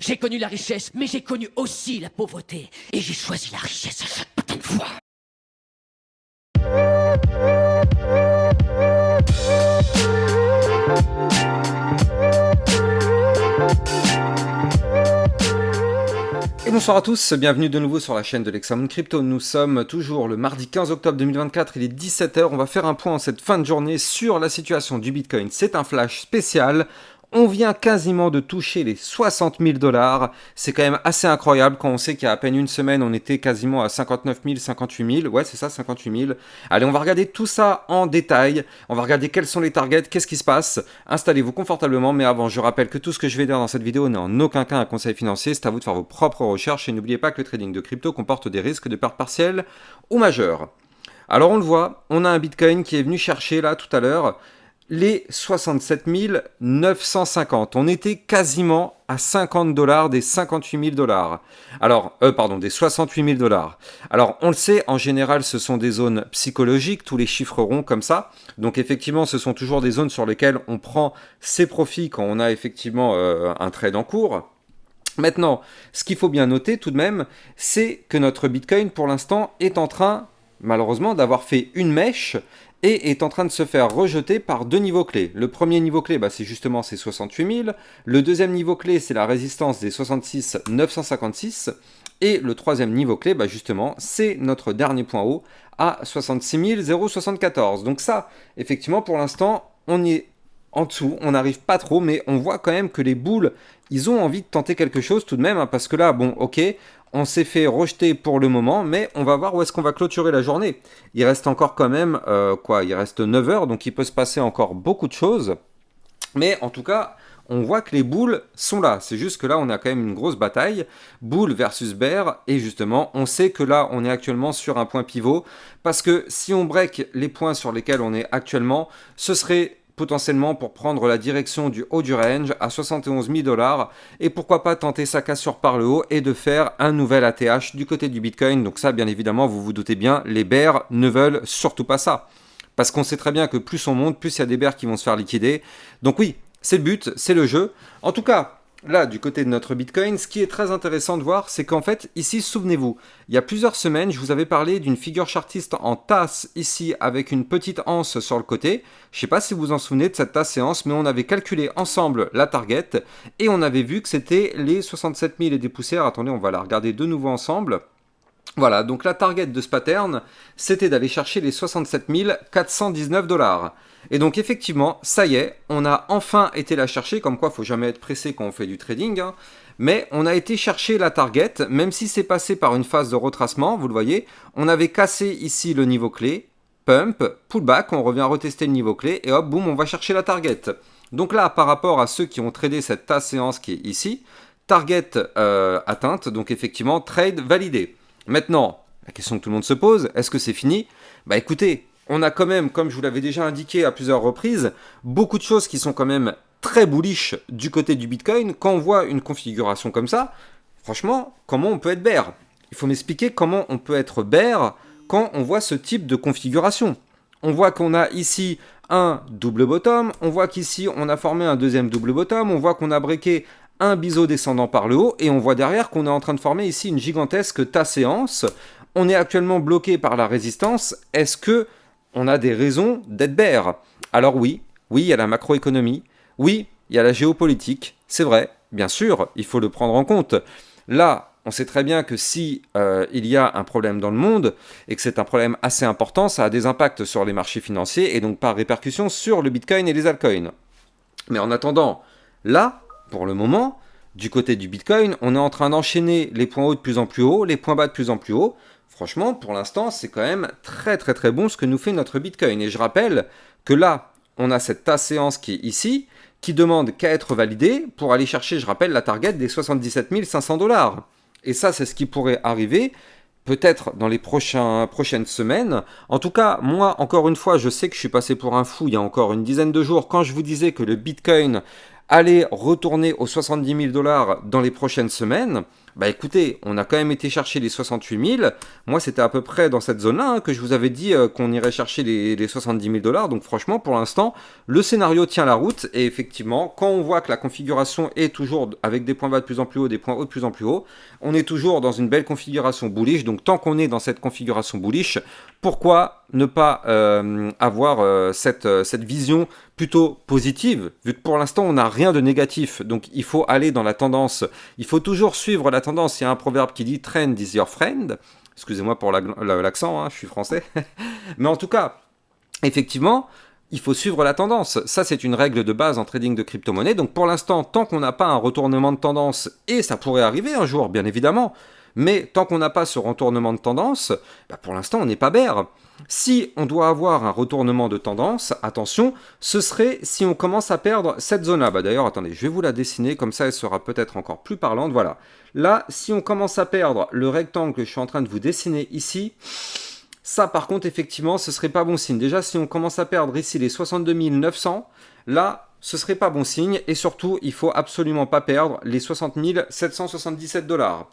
J'ai connu la richesse, mais j'ai connu aussi la pauvreté. Et j'ai choisi la richesse à chaque putain de fois. Et bonsoir à tous, bienvenue de nouveau sur la chaîne de l'Hexamone Crypto. Nous sommes toujours le mardi 15 octobre 2024, il est 17h. On va faire un point en cette fin de journée sur la situation du Bitcoin. C'est un flash spécial. On vient quasiment de toucher les 60 000 $. C'est quand même assez incroyable quand on sait qu'il y a à peine une semaine, on était quasiment à 59 000, 58 000. Ouais, c'est ça, 58 000. Allez, on va regarder tout ça en détail. On va regarder quels sont les targets, qu'est-ce qui se passe. Installez-vous confortablement, mais avant, je rappelle que tout ce que je vais dire dans cette vidéo n'est en aucun cas un conseil financier. C'est à vous de faire vos propres recherches et n'oubliez pas que le trading de crypto comporte des risques de perte partielle ou majeure. Alors, on le voit, on a un Bitcoin qui est venu chercher là tout à l'heure les 67 950. On était quasiment à 50 $ des 58 000 $. Alors, des 68 000 $. Alors, on le sait, en général, ce sont des zones psychologiques, tous les chiffres ronds comme ça. Donc, effectivement, ce sont toujours des zones sur lesquelles on prend ses profits quand on a effectivement un trade en cours. Maintenant, ce qu'il faut bien noter tout de même, c'est que notre Bitcoin, pour l'instant, est en train, malheureusement, d'avoir fait une mèche et est en train de se faire rejeter par deux niveaux clés. Le premier niveau clé, c'est justement ces 68 000. Le deuxième niveau clé, c'est la résistance des 66 956. Et le troisième niveau clé, justement, c'est notre dernier point haut à 66 074. Donc ça, effectivement, pour l'instant, on y est en dessous. On n'arrive pas trop, mais on voit quand même que les boules, ils ont envie de tenter quelque chose tout de même, parce que là, bon, ok, on s'est fait rejeter pour le moment, mais on va voir où est-ce qu'on va clôturer la journée. Il reste encore quand même, il reste 9 heures, donc il peut se passer encore beaucoup de choses. Mais en tout cas, on voit que les boules sont là. C'est juste que là, on a quand même une grosse bataille. Boule versus bear. Et justement, on sait que là, on est actuellement sur un point pivot. Parce que si on break les points sur lesquels on est actuellement, ce serait potentiellement pour prendre la direction du haut du range à 71 000 $, et pourquoi pas tenter sa cassure par le haut et de faire un nouvel ATH du côté du Bitcoin. Donc ça, bien évidemment, vous vous doutez bien, les bears ne veulent surtout pas ça. Parce qu'on sait très bien que plus on monte, plus il y a des bears qui vont se faire liquider. Donc oui, c'est le but, c'est le jeu. En tout cas, là, du côté de notre Bitcoin, ce qui est très intéressant de voir, c'est qu'en fait, ici, souvenez-vous, il y a plusieurs semaines, je vous avais parlé d'une figure chartiste en tasse, ici, avec une petite anse sur le côté. Je ne sais pas si vous vous en souvenez de cette tasse et anse, mais on avait calculé ensemble la target, et on avait vu que c'était les 67 000 et des poussières. Attendez, on va la regarder de nouveau ensemble. Voilà, donc la target de ce pattern, c'était d'aller chercher les 67 419 $. Et donc effectivement, ça y est, on a enfin été la chercher, comme quoi il ne faut jamais être pressé quand on fait du trading, mais on a été chercher la target, même si c'est passé par une phase de retracement, vous le voyez, on avait cassé ici le niveau clé, pump, pullback, on revient retester le niveau clé, et hop, boum, on va chercher la target. Donc là, par rapport à ceux qui ont tradé cette tasse séance qui est ici, target atteinte, donc effectivement, trade validé. Maintenant, la question que tout le monde se pose, est-ce que c'est fini ? Écoutez, on a quand même, comme je vous l'avais déjà indiqué à plusieurs reprises, beaucoup de choses qui sont quand même très bullish du côté du Bitcoin. Quand on voit une configuration comme ça, franchement, comment on peut être bear ? Il faut m'expliquer comment on peut être bear quand on voit ce type de configuration. On voit qu'on a ici un double bottom, on voit qu'ici on a formé un deuxième double bottom, on voit qu'on a breaké un biseau descendant par le haut, et on voit derrière qu'on est en train de former ici une gigantesque tasse séance. On est actuellement bloqué par la résistance. Est-ce que on a des raisons d'être bear ? Alors oui, il y a la macroéconomie, oui, il y a la géopolitique, c'est vrai, bien sûr, il faut le prendre en compte. Là, on sait très bien que si il y a un problème dans le monde, et que c'est un problème assez important, ça a des impacts sur les marchés financiers, et donc par répercussion sur le Bitcoin et les altcoins. Mais en attendant, là, pour le moment, du côté du Bitcoin, on est en train d'enchaîner les points hauts de plus en plus haut, les points bas de plus en plus haut. Franchement, pour l'instant, c'est quand même très très très bon ce que nous fait notre Bitcoin. Et je rappelle que là, on a cette tasse séance qui est ici, qui demande qu'à être validée pour aller chercher, je rappelle, la target des 77 500 $. Et ça, c'est ce qui pourrait arriver peut-être dans les prochaines semaines. En tout cas, moi, encore une fois, je sais que je suis passé pour un fou il y a encore une dizaine de jours quand je vous disais que le Bitcoin allait retourner aux 70 000 $ dans les prochaines semaines. Bah écoutez, on a quand même été chercher les 68 000. Moi, c'était à peu près dans cette zone-là que je vous avais dit qu'on irait chercher les 70 000 dollars. Donc franchement, pour l'instant, le scénario tient la route. Et effectivement, quand on voit que la configuration est toujours avec des points bas de plus en plus haut, des points hauts de plus en plus haut, on est toujours dans une belle configuration bullish. Donc tant qu'on est dans cette configuration bullish, pourquoi ne pas avoir cette vision plutôt positive, vu que pour l'instant on n'a rien de négatif, donc il faut aller dans la tendance, il faut toujours suivre la tendance. Il y a un proverbe qui dit trend is your friend, excusez-moi pour l'accent, hein, je suis français, mais en tout cas, effectivement, il faut suivre la tendance. Ça, c'est une règle de base en trading de crypto-monnaie. Donc pour l'instant, tant qu'on n'a pas un retournement de tendance, et ça pourrait arriver un jour, bien évidemment, mais tant qu'on n'a pas ce retournement de tendance, bah pour l'instant, on n'est pas bear. Si on doit avoir un retournement de tendance, attention, ce serait si on commence à perdre cette zone-là. Bah d'ailleurs, attendez, je vais vous la dessiner, comme ça elle sera peut-être encore plus parlante. Voilà. Là, si on commence à perdre le rectangle que je suis en train de vous dessiner ici, ça par contre, effectivement, ce serait pas bon signe. Déjà, si on commence à perdre ici les 62 900, là, ce serait pas bon signe. Et surtout, il faut absolument pas perdre les 60 777 dollars.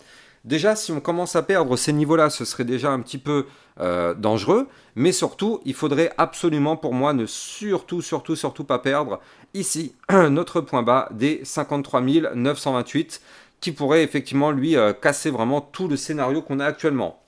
Déjà, si on commence à perdre ces niveaux-là, ce serait déjà un petit peu dangereux. Mais surtout, il faudrait absolument pour moi ne surtout pas perdre ici notre point bas des 53 928 qui pourrait effectivement lui casser vraiment tout le scénario qu'on a actuellement.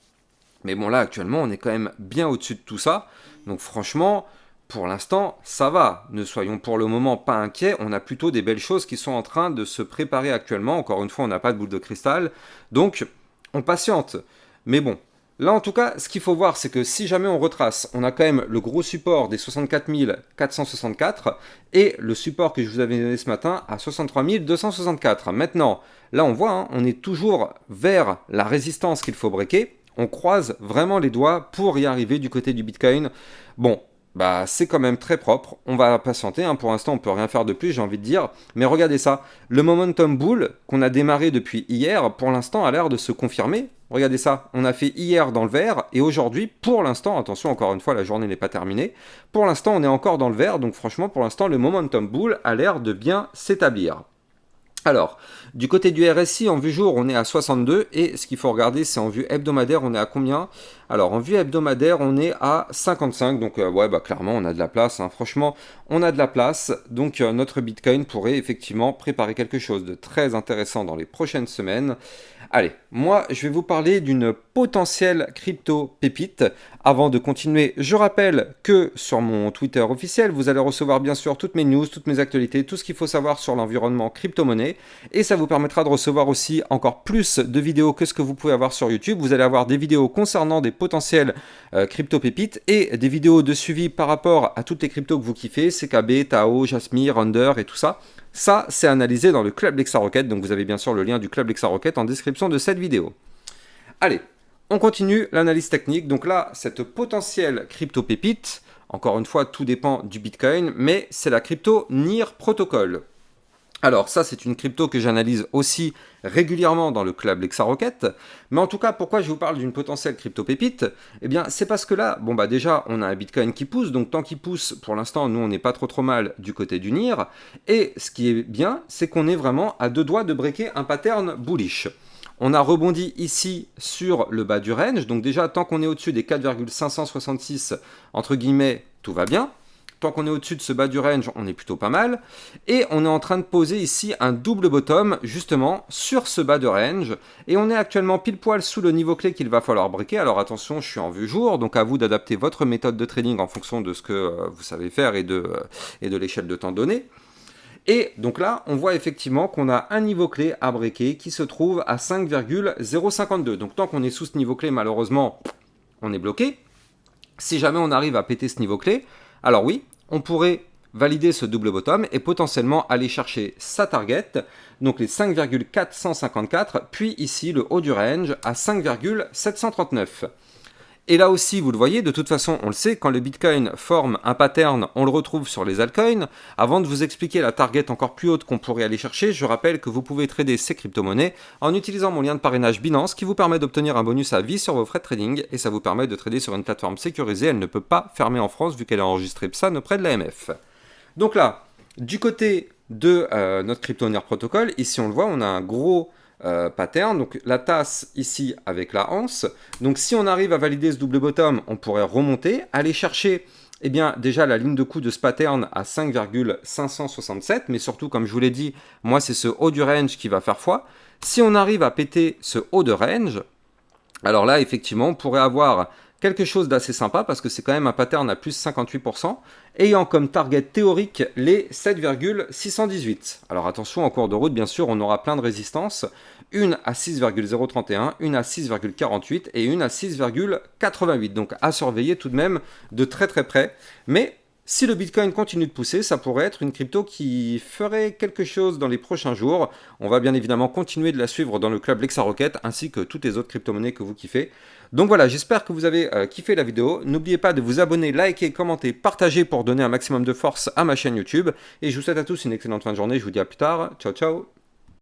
Mais bon, là, actuellement, on est quand même bien au-dessus de tout ça. Donc franchement, pour l'instant, ça va. Ne soyons pour le moment pas inquiets. On a plutôt des belles choses qui sont en train de se préparer actuellement. Encore une fois, on n'a pas de boule de cristal. Donc, on patiente. Mais bon, là, en tout cas, ce qu'il faut voir, c'est que si jamais on retrace, on a quand même le gros support des 64 464 et le support que je vous avais donné ce matin à 63 264. Maintenant, là, on voit, hein, on est toujours vers la résistance qu'il faut breaker. On croise vraiment les doigts pour y arriver du côté du Bitcoin. Bon, bah c'est quand même très propre. On va patienter, hein. Pour l'instant on peut rien faire de plus, j'ai envie de dire. Mais regardez ça, le momentum bull qu'on a démarré depuis hier, pour l'instant a l'air de se confirmer. Regardez ça, on a fait hier dans le vert et aujourd'hui, pour l'instant, attention encore une fois, la journée n'est pas terminée. Pour l'instant, on est encore dans le vert, donc franchement, pour l'instant, le momentum bull a l'air de bien s'établir. Alors, du côté du RSI, en vue jour, on est à 62, et ce qu'il faut regarder, c'est en vue hebdomadaire, on est à combien? Alors, en vue hebdomadaire, on est à 55, donc ouais, bah clairement, on a de la place, hein. Franchement, on a de la place, donc notre Bitcoin pourrait effectivement préparer quelque chose de très intéressant dans les prochaines semaines. Allez, moi je vais vous parler d'une potentielle crypto pépite. Avant de continuer, je rappelle que sur mon Twitter officiel, vous allez recevoir bien sûr toutes mes news, toutes mes actualités, tout ce qu'il faut savoir sur l'environnement crypto-monnaie. Et ça vous permettra de recevoir aussi encore plus de vidéos que ce que vous pouvez avoir sur YouTube. Vous allez avoir des vidéos concernant des potentielles crypto pépites et des vidéos de suivi par rapport à toutes les cryptos que vous kiffez, CKB, Tao, Jasmine, Under et tout ça. Ça, c'est analysé dans le Club LexaRocket, donc vous avez bien sûr le lien du Club LexaRocket en description de cette vidéo. Allez, on continue l'analyse technique. Donc là, cette potentielle crypto-pépite, encore une fois, tout dépend du Bitcoin, mais c'est la crypto NIR Protocol. Alors ça, c'est une crypto que j'analyse aussi régulièrement dans le Club LexaRocket. Mais en tout cas, pourquoi je vous parle d'une potentielle crypto-pépite? Eh bien, c'est parce que là, bon bah déjà, on a un Bitcoin qui pousse. Donc tant qu'il pousse, pour l'instant, nous, on n'est pas trop mal du côté du NIR. Et ce qui est bien, c'est qu'on est vraiment à deux doigts de breaker un pattern bullish. On a rebondi ici sur le bas du range. Donc déjà, tant qu'on est au-dessus des 4,566, entre guillemets, tout va bien. Tant qu'on est au-dessus de ce bas du range, on est plutôt pas mal. Et on est en train de poser ici un double bottom, justement, sur ce bas de range. Et on est actuellement pile poil sous le niveau clé qu'il va falloir breaker. Alors attention, je suis en vue jour, donc à vous d'adapter votre méthode de trading en fonction de ce que vous savez faire et de l'échelle de temps donnée. Et donc là, on voit effectivement qu'on a un niveau clé à breaker qui se trouve à 5,052. Donc tant qu'on est sous ce niveau clé, malheureusement, on est bloqué. Si jamais on arrive à péter ce niveau clé, alors oui, on pourrait valider ce double bottom et potentiellement aller chercher sa target, donc les 5,454, puis ici le haut du range à 5,739. Et là aussi, vous le voyez, de toute façon, on le sait, quand le Bitcoin forme un pattern, on le retrouve sur les altcoins. Avant de vous expliquer la target encore plus haute qu'on pourrait aller chercher, je rappelle que vous pouvez trader ces crypto-monnaies en utilisant mon lien de parrainage Binance qui vous permet d'obtenir un bonus à vie sur vos frais de trading et ça vous permet de trader sur une plateforme sécurisée. Elle ne peut pas fermer en France vu qu'elle est enregistrée PSAN auprès de l'AMF. Donc là, du côté de notre crypto NIR Protocol, ici on le voit, on a un gros pattern, donc la tasse ici avec la anse. Donc si on arrive à valider ce double bottom, on pourrait remonter, aller chercher eh bien, déjà la ligne de coup de ce pattern à 5,567, mais surtout, comme je vous l'ai dit, moi c'est ce haut du range qui va faire foi. Si on arrive à péter ce haut de range, alors là, effectivement, on pourrait avoir quelque chose d'assez sympa parce que c'est quand même un pattern à plus 58%, ayant comme target théorique les 7,618. Alors attention, en cours de route, bien sûr, on aura plein de résistances. Une à 6,031, une à 6,48 et une à 6,88. Donc à surveiller tout de même de très très près. Mais si le Bitcoin continue de pousser, ça pourrait être une crypto qui ferait quelque chose dans les prochains jours. On va bien évidemment continuer de la suivre dans le club LexaRocket ainsi que toutes les autres crypto-monnaies que vous kiffez. Donc voilà, j'espère que vous avez kiffé la vidéo. N'oubliez pas de vous abonner, liker, commenter, partager pour donner un maximum de force à ma chaîne YouTube. Et je vous souhaite à tous une excellente fin de journée. Je vous dis à plus tard. Ciao, ciao.